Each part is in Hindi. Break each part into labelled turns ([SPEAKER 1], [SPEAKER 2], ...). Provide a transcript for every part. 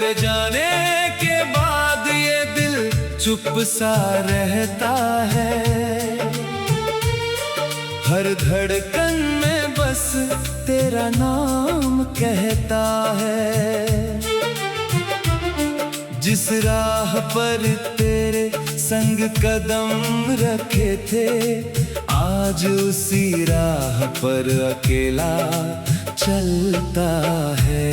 [SPEAKER 1] तेरे जाने के बाद ये दिल चुप सा रहता है, हर धड़कन में बस तेरा नाम कहता है। जिस राह पर तेरे संग कदम रखे थे, आज उसी राह पर अकेला चलता है।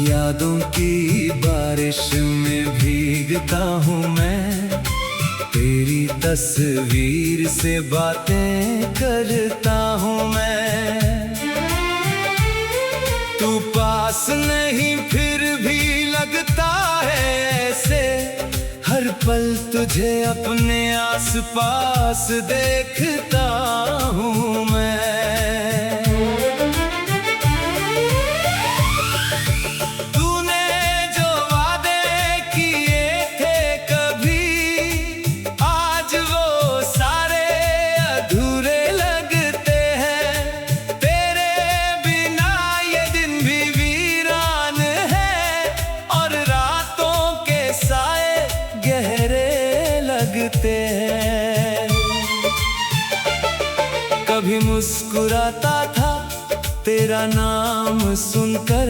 [SPEAKER 1] यादों की बारिश में भीगता हूँ मैं, तेरी तस्वीर से बातें करता हूँ मैं। तू पास नहीं फिर भी लगता है ऐसे, हर पल तुझे अपने आसपास देखता हूँ मैं। तूने जो वादे किए थे कभी, आज वो सारे अधूरे लगते हैं। तेरे बिना ये दिन भी वीरान है, और रातों के साए गहरे लगते हैं। कभी मुस्कुराता था तेरा नाम सुनकर,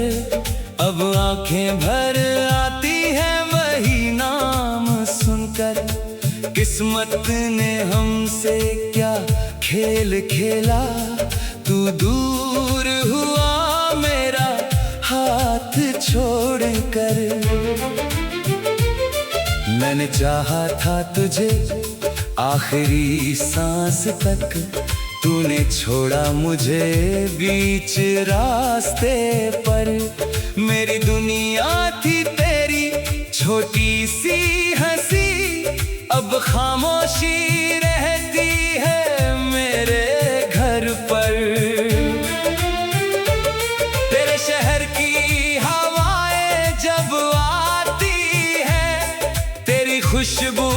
[SPEAKER 1] अब आंखें भर आती हैं वही नाम सुनकर। किस्मत ने हमसे क्या खेल खेला, तू दूर हुआ मेरा हाथ छोड़कर। मैंने चाहा था तुझे आखिरी सांस तक, तूने छोड़ा मुझे बीच रास्ते पर। मेरी दुनिया थी तेरी छोटी सी हंसी, अब खामोशी रहती है मेरे घर पर। तेरे शहर की हवाएं जब आती है, तेरी खुशबू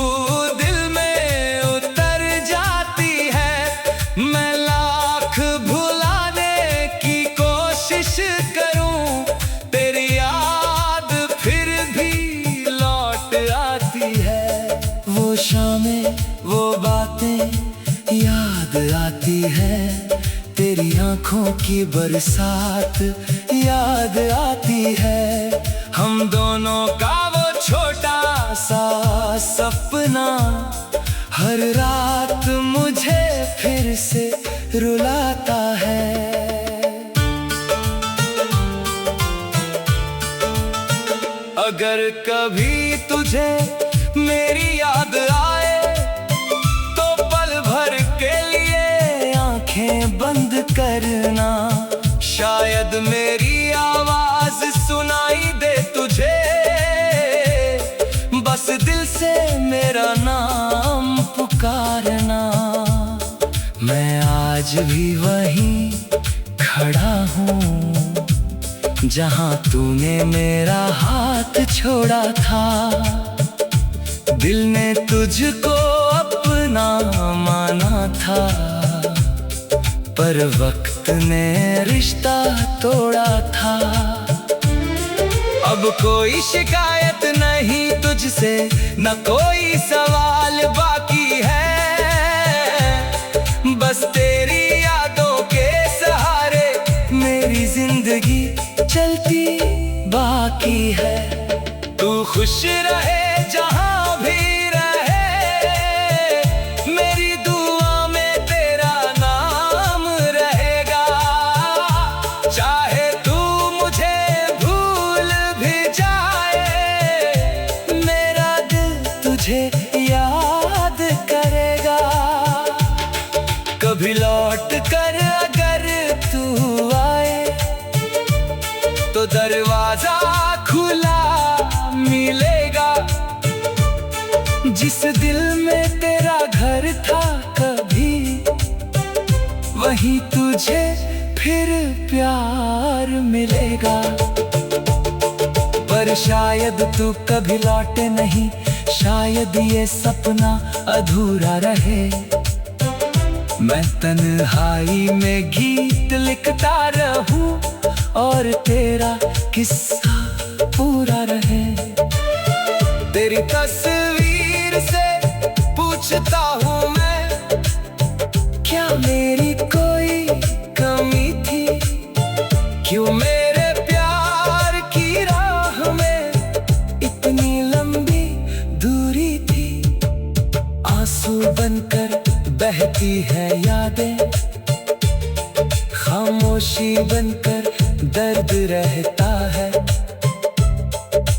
[SPEAKER 1] दिल में उतर जाती है। मैं लाख भुलाने की कोशिश करूं, तेरी याद फिर भी लौट आती है। वो शामें वो बातें याद आती है, तेरी आंखों की बरसात याद आती है। हम दोनों का वो छोटा सा सपना हर रात मुझे फिर से रुलाता है। अगर कभी तुझे मेरी याद आए, तो पल भर के लिए आंखें बंद करना। शायद मेरी आवाज सुनाई दे तुझे, बस दिल से मेरा नाम पुकारना। मैं आज भी वहीं खड़ा हूँ जहाँ तूने मेरा हाथ छोड़ा था। दिल ने तुझको अपना माना था, पर वक्त ने रिश्ता तोड़ा था। अब कोई शिकायत नहीं तुझसे, न कोई सवाल बाकी है। बस तेरी यादों के सहारे मेरी जिंदगी चलती बाकी है। तू खुश रहे जहां भी रहे, मेरी दुआ में तेरा नाम रहेगा। चाहे तू मुझे भूल भी जाए, मेरा दिल तुझे याद करेगा। कभी लौट कर अगर तू आए, तो दरवाजा खुला मिलेगा। जिस दिल में तेरा घर था कभी, वहीं तुझे फिर प्यार मिलेगा। पर शायद तू कभी लौटे नहीं, शायद ये सपना अधूरा रहे। मैं तन्हाई में गीत लिखता रहूं और तेरा किस्सा पूरा रहे। तेरी तस्वीर से पूछता हूँ मैं, क्या मेरी कोई कमी थी? क्यों मेरे प्यार की राह में इतनी लंबी दूरी थी? आंसू बनकर बहती है यादें, खामोशी बनकर दर्द रहता है।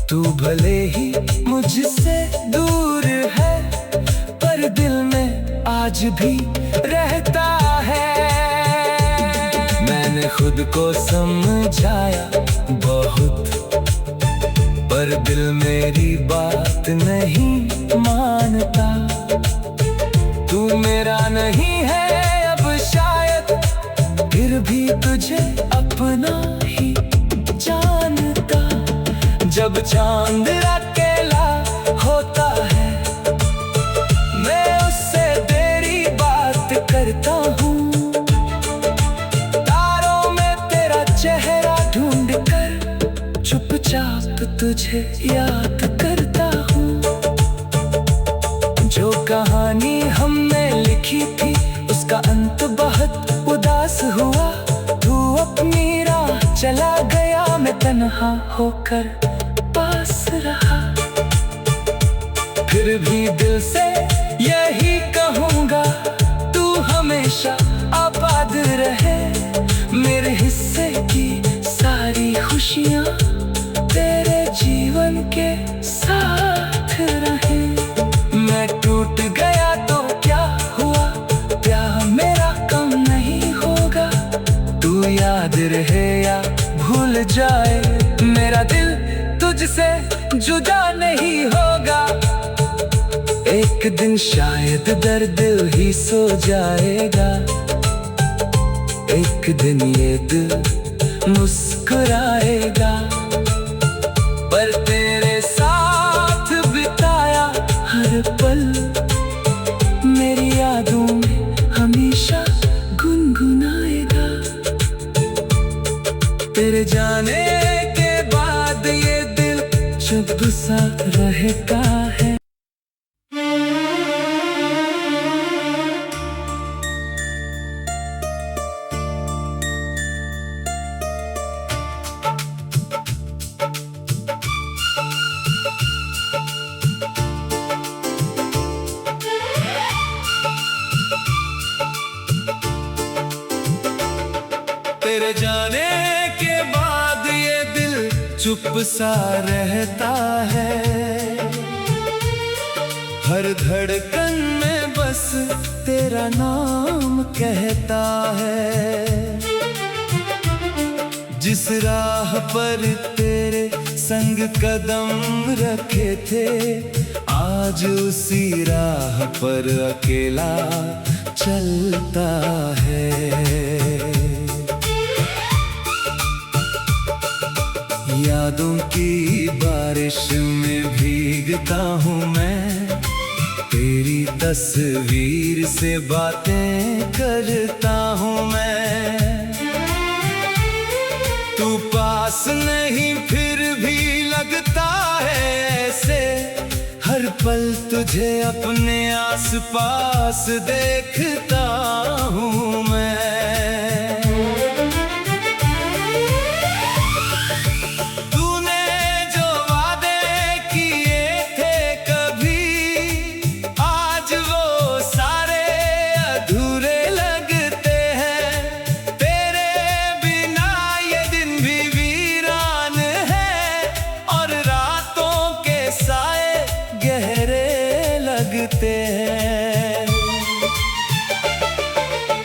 [SPEAKER 1] तू भले ही मुझसे दूर है, पर दिल में आज भी रहता है। मैंने खुद को समझाया बहुत, पर दिल मेरी बात नहीं मानता। तू मेरा नहीं है अब शायद, फिर भी तुझे अपना ही जानता। जब चांद अकेला होता है, मैं उससे तेरी बात करता हूँ। तारों में तेरा चेहरा ढूंढ कर चुपचाप तुझे याद करता हूँ। जो कहानी हमने लिखी थी उसका अंत बहुत उदास हुआ। तू अपनी राह चला गया, मैं तन्हा होकर पास रहा। फिर भी दिल से यही कहूँगा, तू हमेशा आबाद रहे। मेरे हिस्से की सारी खुशियाँ तेरे जीवन के साथ रहे। मैं टूट गया तो क्या हुआ, प्यार मेरा कम नहीं होगा। तू याद रहे या भूल जाए, मेरा दिल तुझसे जुदा नहीं होगा। एक दिन शायद दर्द ही सो जाएगा, एक दिन ये दिल मुस्कुराएगा। पर तेरे साथ बिताया हर पल मेरी यादों में हमेशा गुनगुनाएगा। तेरे जाने के बाद ये दिल चुप सा रहता है। तेरे जाने के बाद ये दिल चुप सा रहता है। हर धड़कन में बस तेरा नाम कहता है। जिस राह पर तेरे संग कदम रखे थे, आज उसी राह पर अकेला चलता है। यादों की बारिश में भीगता हूँ मैं, तेरी तस्वीर से बातें करता हूँ मैं। तू पास नहीं फिर भी लगता है ऐसे, हर पल तुझे अपने आसपास देखता हूँ मैं।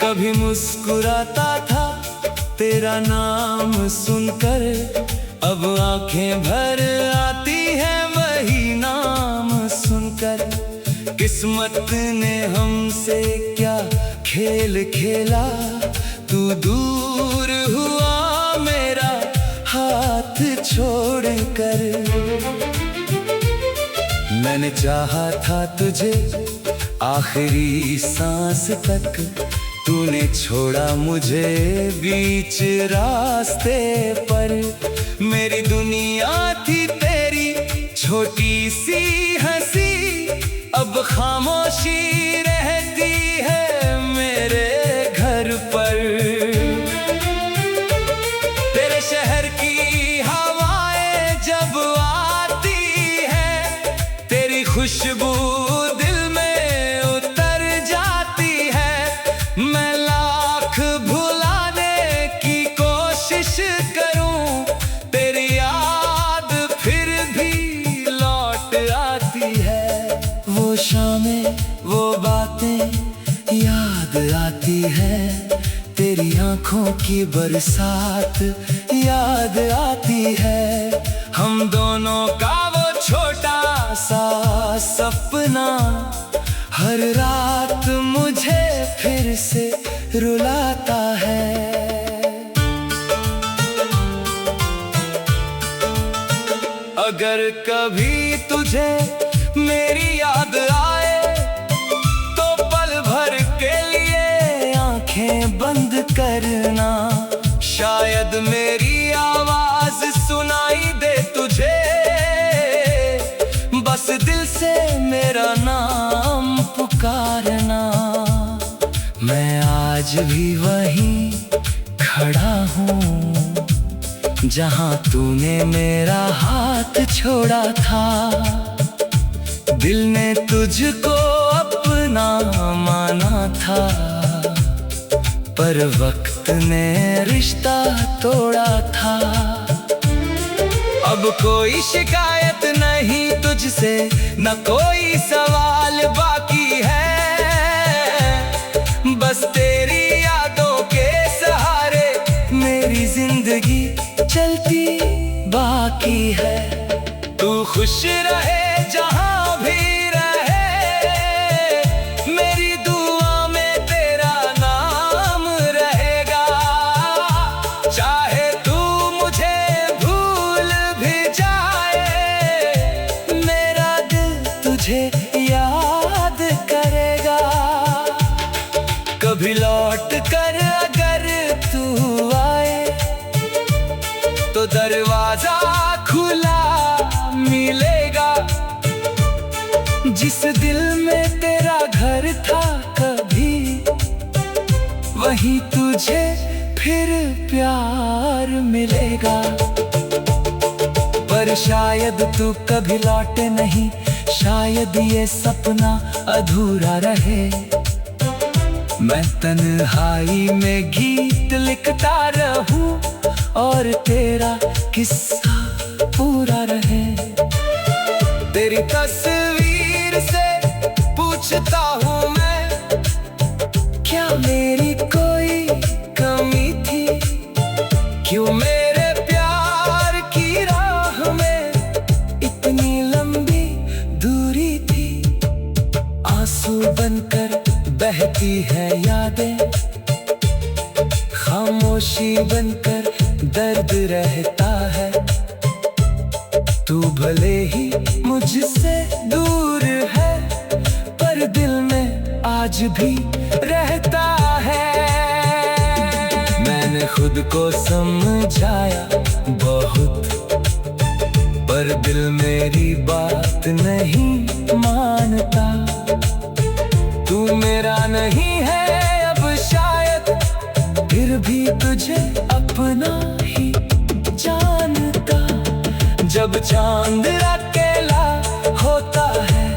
[SPEAKER 1] कभी मुस्कुराता था तेरा नाम सुनकर, अब आंखें भर आती हैं वही नाम सुनकर। किस्मत ने हमसे क्या खेल खेला, तू दूर हुआ मेरा हाथ छोड़कर। मैंने चाहा था तुझे आखिरी सांस तक तूने छोड़ा मुझे बीच रास्ते पर। मेरी दुनिया थी तेरी छोटी सी हंसी, अब खामोशी रहती है मेरे घर पर। तेरे शहर की हवाएं जब आती है, तेरी खुशबू दिल में उतर जाती है। मैं लाख भुलाने की कोशिश करूं, तेरी याद फिर भी लौट आती है। वो शामें, वो बातें याद आती है, तेरी आंखों की बरसात याद आती है। हम दोनों का वो छोटा सा सपना हर रात मुझे फिर से रुलाता है। अगर कभी तुझे मेरी याद आए तो पल भर के लिए आंखें बंद करना। शायद मेरी आवाज सुनाई दे तुझे, बस दिल से मेरा नाम पुकारना। मैं आज भी वहीं खड़ा हूँ जहाँ तूने मेरा हाथ छोड़ा था। दिल ने तुझको अपना माना था, पर वक्त ने रिश्ता तोड़ा था। अब कोई शिकायत नहीं तुझसे, न कोई सवाल बाकी है। बस तेरी यादों के सहारे मेरी जिंदगी चलती बाकी है। तू खुश रहे जहां भी रहे, मेरी दुआ में तेरा नाम रहेगा। चाहे तू मुझे भूल भी जाए, मेरा दिल तुझे याद करेगा। कभी लौट कर अगर तू आए तो दरवाजा खुला मिलेगा। जिस दिल में तेरा घर था कभी, वहीं तुझे फिर प्यार मिलेगा। पर शायद तू कभी लौटे नहीं, शायद ये सपना अधूरा रहे। मैं तन्हाई में गीत लिखता रहूं और तेरा किस्सा पूरा रहे। तेरी तस्वीर से पूछता हूँ मैं, क्या मेरी कोई कमी थी? क्यों मेरे प्यार की राह में इतनी लंबी दूरी थी? आंसू बनकर बहती है यादें, खामोशी बनकर दर्द रहता है। तू भले ही मुझसे दूर है, पर दिल में आज भी रहता है। मैंने खुद को समझाया बहुत, पर दिल मेरी बात नहीं मानता। तू मेरा नहीं है अब शायद, फिर भी तुझे अपना ही जानता। जब चांद अकेला होता है,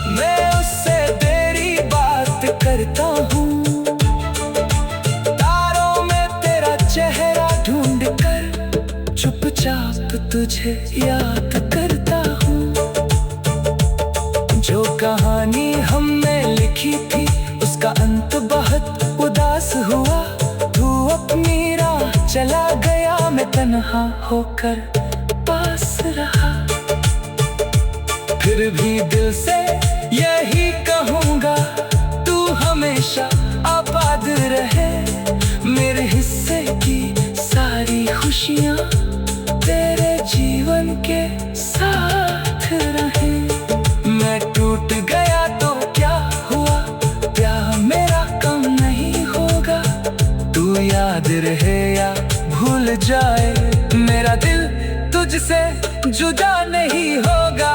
[SPEAKER 1] मैं उससे तेरी बात करता हूँ। तारों में तेरा चेहरा ढूंढ कर चुपचाप तुझे याद करता हूँ। जो कहानी हमने लिखी थी उसका अंत बहुत उदास हुआ। तू अपनी राह चला गया, मैं तन्हा होकर पास रहा। फिर भी दिल से यही कहूँगा, तू हमेशा आबाद रहे। मेरे हिस्से की सारी खुशियाँ तेरे जीवन के साथ रहे। मैं टूट गया तो जुदा नहीं होगा।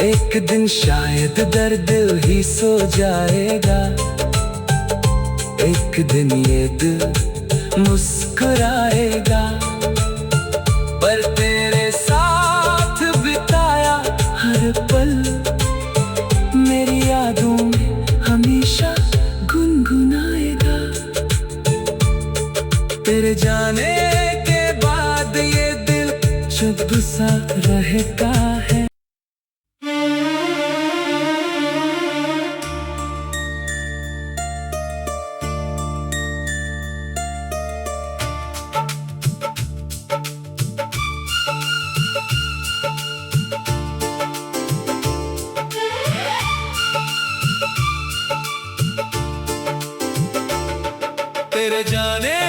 [SPEAKER 1] एक दिन शायद दर्द ही सो जाएगा। एक दिन ये दिल मुस्कुराएगा। पर तेरे साथ बिताया हर पल मेरी यादों में हमेशा गुनगुनाएगा। तेरे जाने के बाद ये दिल चुप सा रहता है। तेरे जाने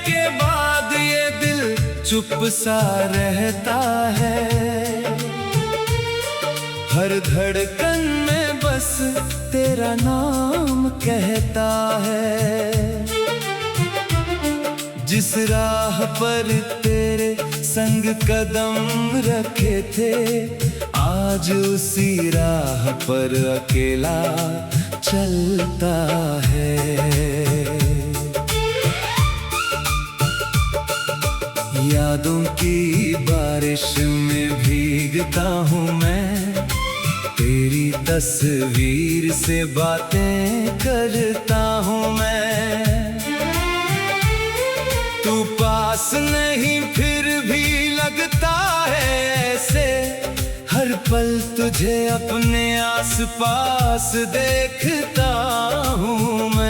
[SPEAKER 1] के बाद ये दिल चुप सा रहता है। हर धड़कन में बस तेरा नाम कहता है। जिस राह पर तेरे संग कदम रखे थे, आज उसी राह पर अकेला चलता है। यादों की बारिश में भीगता हूँ मैं, तेरी तस्वीर से बातें करता हूँ मैं। तू पास नहीं फिर भी लगता है ऐसे, हर पल तुझे अपने आसपास देखता हूँ मैं।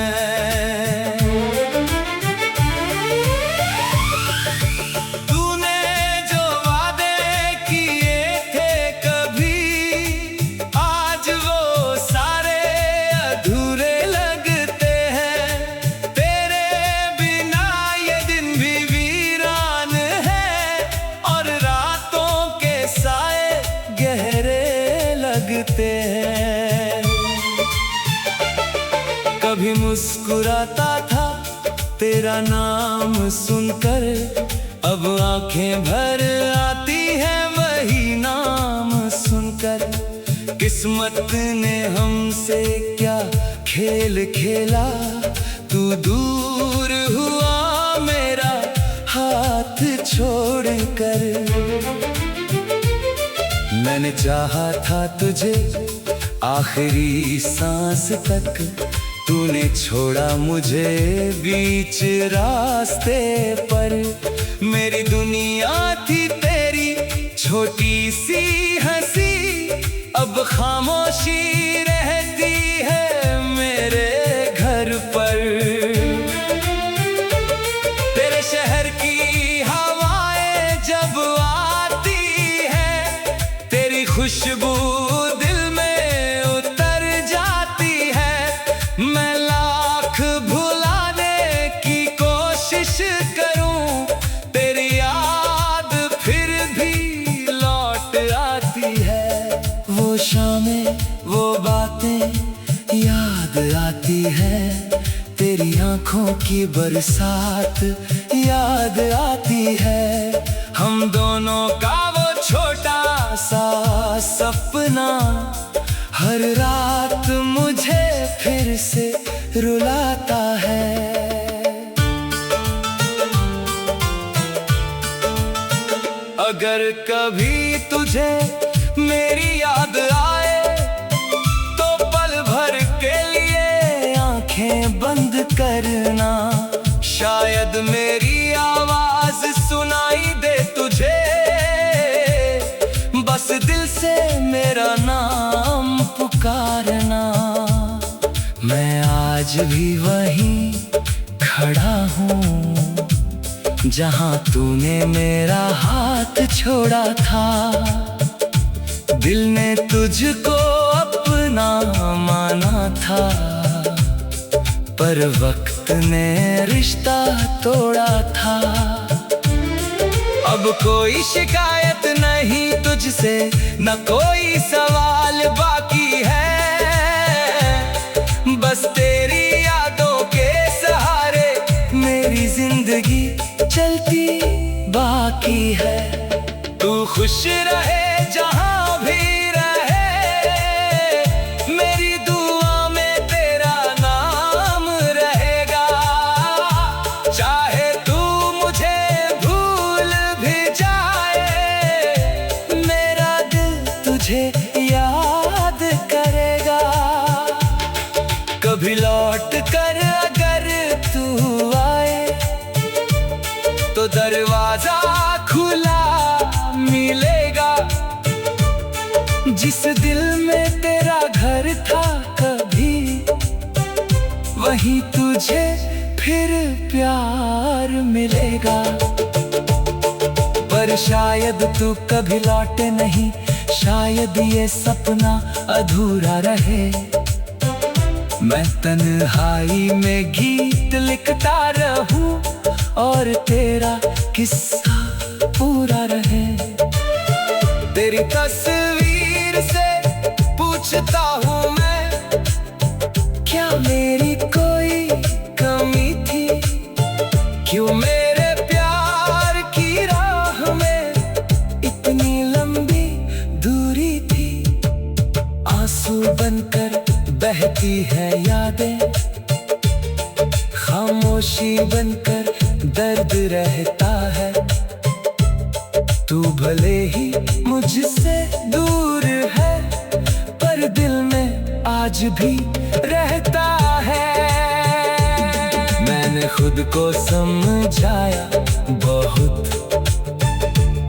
[SPEAKER 1] कभी मुस्कुराता था तेरा नाम सुनकर, अब आंखें भर आती हैं वही नाम सुनकर। किस्मत ने हमसे क्या खेल खेला, तू दूर हुआ मेरा हाथ छोड़कर। मैंने चाहा था तुझे आखिरी सांस तक, तूने छोड़ा मुझे बीच रास्ते पर। मेरी दुनिया थी तेरी छोटी सी हंसी, अब खामोशी रहती है मेरे घर पर। तेरे शहर की हवाएं जब आती है, तेरी खुशबू दिल में उतर जाती है। मैं लाख भुलाने की कोशिश करूं, तेरी याद फिर भी लौट आती है। वो शामें वो बातें याद आती है, तेरी आंखों की बरसात याद आती है। हम दोनों का वो छोटा सा सपना हर रात मुझे फिर से रुलाता है। अगर कभी तुझे मेरी याद आए, तो पल भर के लिए आंखें बंद करना। शायद मेरी आवाज सुनाई दे तुझे, बस दिल से मेरा नाम पुकारना। मैं आज भी वहीं खड़ा हूँ जहाँ तूने मेरा हाथ छोड़ा था। दिल ने तुझको अपना माना था, पर वक्त ने रिश्ता तोड़ा था। अब कोई शिकायत नहीं तुझसे, न कोई सवाल बाकी है। बस तेरी यादों के सहारे मेरी जिंदगी चलती बाकी है। तू खुश खुश रहे जहां भी रहे, मेरी दुआ में तेरा नाम रहेगा। चाहे तू मुझे भूल भी जाए, मेरा दिल तुझे याद करेगा। कभी लौट कर अगर तू आए तो दरवाजा खुला मिलेगा। जिस दिल में तेरा घर था कभी, वहीं तुझे फिर प्यार मिलेगा। पर शायद तू कभी लौटे नहीं, शायद ये सपना अधूरा रहे। मैं तन्हाई में गीत लिखता रहूं और तेरा किस्सा पूरा रहे। तेरी तस्वीर से पूछता हूँ मैं, क्या मेरी कोई कमी थी? क्यों मेरे प्यार की राह में इतनी लंबी दूरी थी? आंसू बनकर बहती है यादें, खामोशी बनकर दर्द रहता है। तू भले ही मुझसे दूर है, पर दिल में आज भी रहता है। मैंने खुद को समझाया बहुत,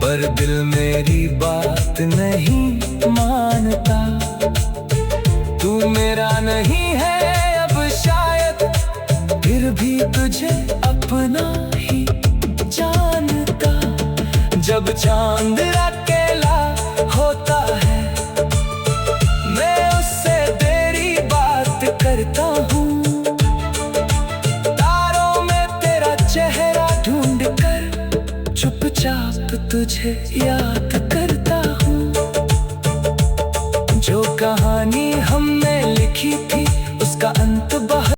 [SPEAKER 1] पर दिल मेरी बात नहीं मानता। तू मेरा नहीं है अब शायद, फिर भी तुझे अपना ही जानता। जब चांद अकेला होता है, मैं उससे तेरी बात करता हूँ। तारों में तेरा चेहरा ढूंढ कर चुपचाप तुझे याद करता हूँ। जो कहानी हमने लिखी थी उसका अंत बहुत